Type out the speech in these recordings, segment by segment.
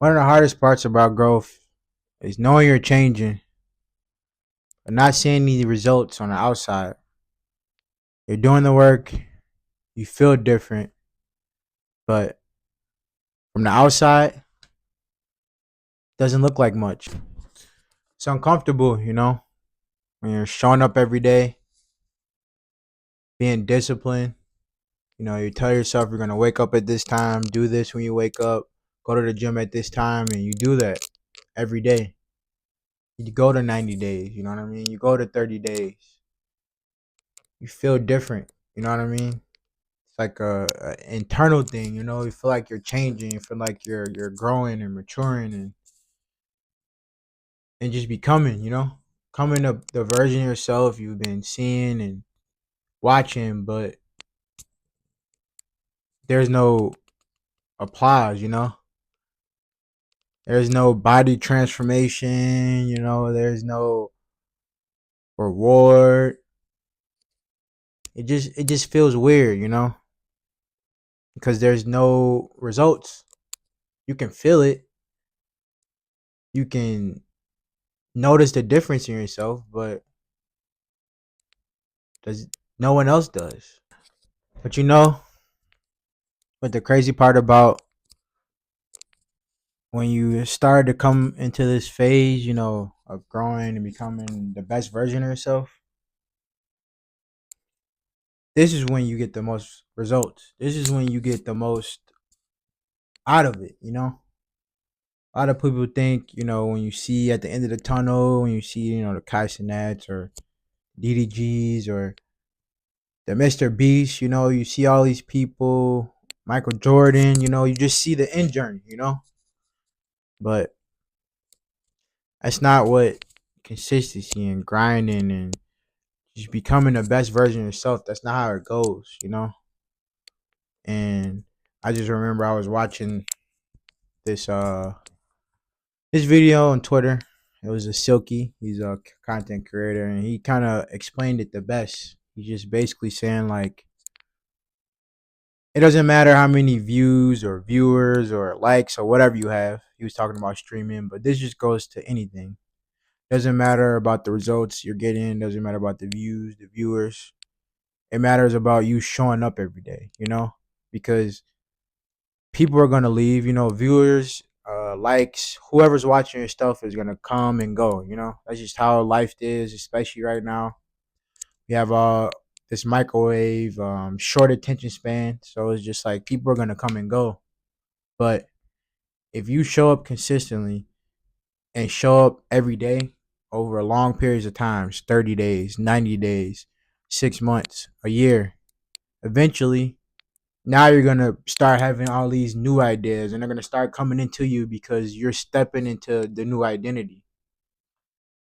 One of the hardest parts about growth is knowing you're changing, but not seeing any results on the outside. You're doing the work, you feel different, but from the outside, doesn't look like much. It's uncomfortable, when you're showing up every day, being disciplined. You tell yourself you're gonna wake up at this time, do this when you wake up, go to the gym at this time, and you do that every day. You go to 90 days, you know what I mean? You go to 30 days. You feel different, you know what I mean? It's like a internal thing, you feel like you're changing, you feel like you're growing and maturing and just becoming, coming the version of yourself you've been seeing and watching, but there's no applause, there's no body transformation, there's no reward. It just feels weird, because there's no results. You can feel it, you can notice the difference in yourself, but does no one else does. But what the crazy part about when you start to come into this phase, of growing and becoming the best version of yourself, this is when you get the most results. This is when you get the most out of it. A lot of people think, when you see at the end of the tunnel, when you see, the Kai Cenats or DDGs or the Mr. Beast, you see all these people, Michael Jordan, you just see the end journey, but that's not what consistency and grinding and just becoming the best version of yourself. That's not how it goes. And I just remember I was watching this this video on Twitter. It was a Silky. He's a content creator, and he kind of explained it the best. He's just basically saying like it doesn't matter how many views or viewers or likes or whatever you have. He was talking about streaming, but this just goes to anything. Doesn't matter about the results you're getting. Doesn't matter about the views, the viewers. It matters about you showing up every day. Because people are gonna leave. Viewers, likes, whoever's watching your stuff is gonna come and go. That's just how life is, especially right now. We have this microwave, short attention span, so it's just like people are gonna come and go. But if you show up consistently and show up every day over long periods of times, 30 days, 90 days, 6 months, a year, eventually now you're gonna start having all these new ideas and they're gonna start coming into you because you're stepping into the new identity.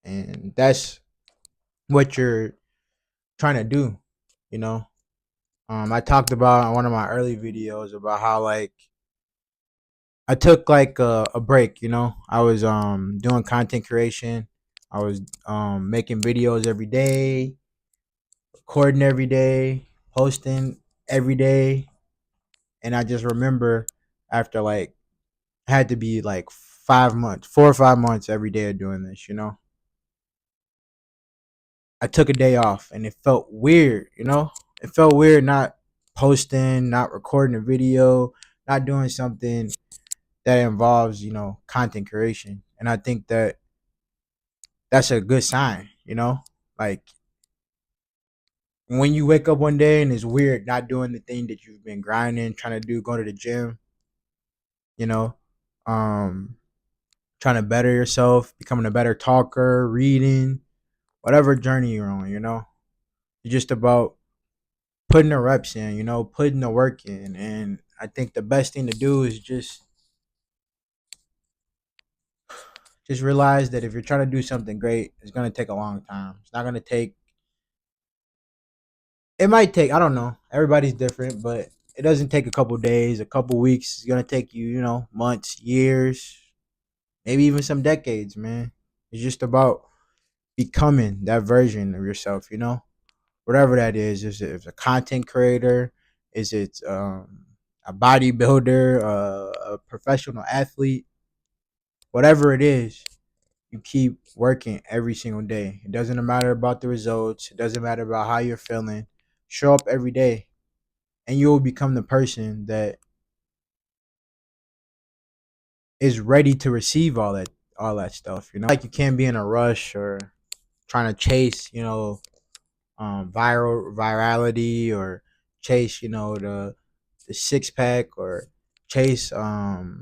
And that's what you're trying to do, you know. I talked about on one of my early videos about how like I took like a break, I was doing content creation. I was making videos every day, recording every day, posting every day. And I just remember after like had to be like 5 months, 4 or 5 months every day of doing this. I took a day off and it felt weird. It felt weird not posting, not recording a video, not doing something that involves, content creation. And I think that that's a good sign. Like when you wake up one day and it's weird not doing the thing that you've been grinding, trying to do, go to the gym, you know, um, trying to better yourself, becoming a better talker, reading, whatever journey you're on, it's just about putting the reps in, putting the work in. And I think the best thing to do is just realize that if you're trying to do something great, it's gonna take a long time. It's not gonna take. It might take. I don't know. Everybody's different, but it doesn't take a couple days, a couple weeks. It's gonna take you, months, years, maybe even some decades, man. It's just about becoming that version of yourself, whatever that is. Is it a content creator? Is it a bodybuilder, a professional athlete? whatever it is, you keep working every single day. It doesn't matter about the results. It doesn't matter about how you're feeling. Show up every day, and you will become the person that is ready to receive all that stuff. Like you can't be in a rush or trying to chase, virality, or chase, the six pack, or chase the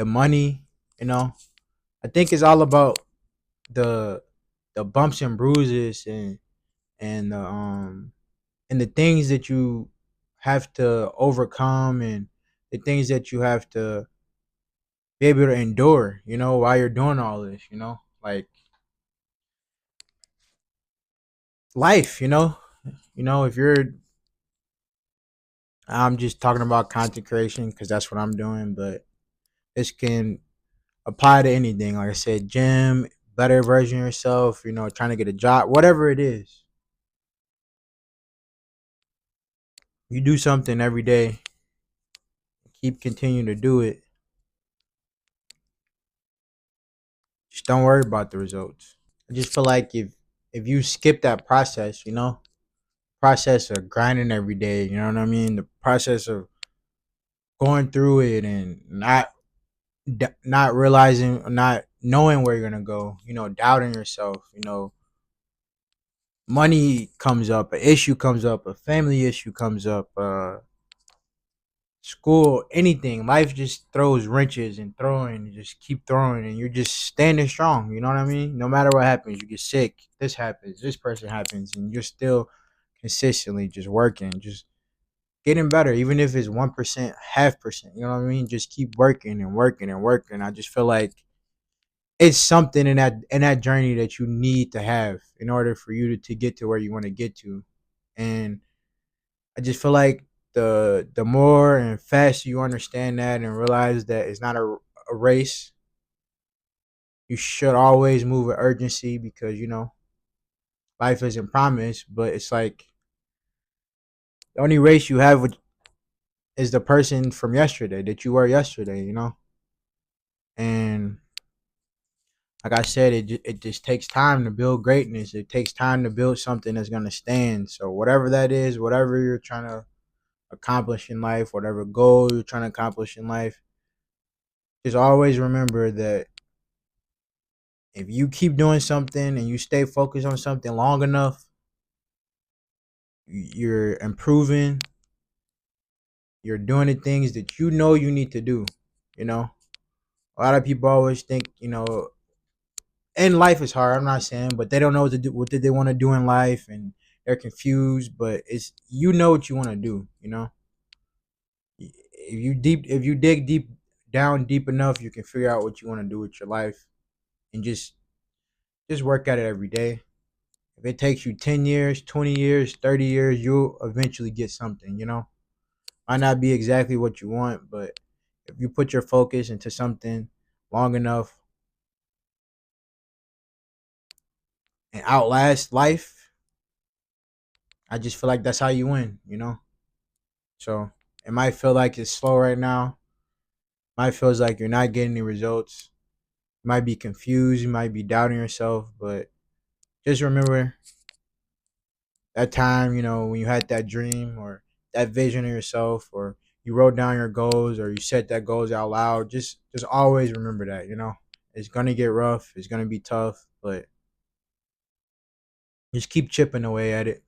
money. You know, I think it's all about the the bumps and bruises, and the things that you have to overcome, and the things that you have to be able to endure, while you're doing all this, like life, if you're, I'm just talking about content creation because that's what I'm doing, but this can apply to anything. Like I said, gym, better version of yourself, trying to get a job, whatever it is. You do something every day, keep continuing to do it. Just don't worry about the results. I just feel like if you skip that process, process of grinding every day, you know what I mean? The process of going through it and not realizing, not knowing where you're gonna go, doubting yourself, money comes up, an issue comes up, a family issue comes up, school, anything. Life just throws wrenches and throwing, you just keep throwing, and you're just standing strong. You know what I mean? No matter what happens, you get sick, this happens, this person happens, and you're still consistently just working, just getting better, even if it's 1%, half percent. You know what I mean? Just keep working and working and working. I just feel like it's something in that journey that you need to have in order for you to get to where you want to get to. And I just feel like the more and faster you understand that and realize that it's not a race, you should always move with urgency, because life isn't promised, but it's like the only race you have is the person from yesterday that you were yesterday, and like I said, it just takes time to build greatness. It takes time to build something that's gonna stand. So whatever that is, whatever you're trying to accomplish in life, whatever goal you're trying to accomplish in life, just always remember that if you keep doing something and you stay focused on something long enough, you're improving. You're doing the things that you need to do. You know, a lot of people always think, and life is hard. I'm not saying, but they don't know what to do. What did they want to do in life, and they're confused. But it's, what you want to do. If you dig deep down deep enough, you can figure out what you want to do with your life, and just work at it every day. If it takes you 10 years, 20 years, 30 years, you'll eventually get something. Might not be exactly what you want, but if you put your focus into something long enough and outlast life, I just feel like that's how you win. So it might feel like it's slow right now. Might feels like you're not getting any results. You might be confused. You might be doubting yourself. But just remember that time, when you had that dream or that vision of yourself, or you wrote down your goals, or you said that goals out loud. Just always remember that. It's gonna get rough. It's gonna be tough, but just keep chipping away at it.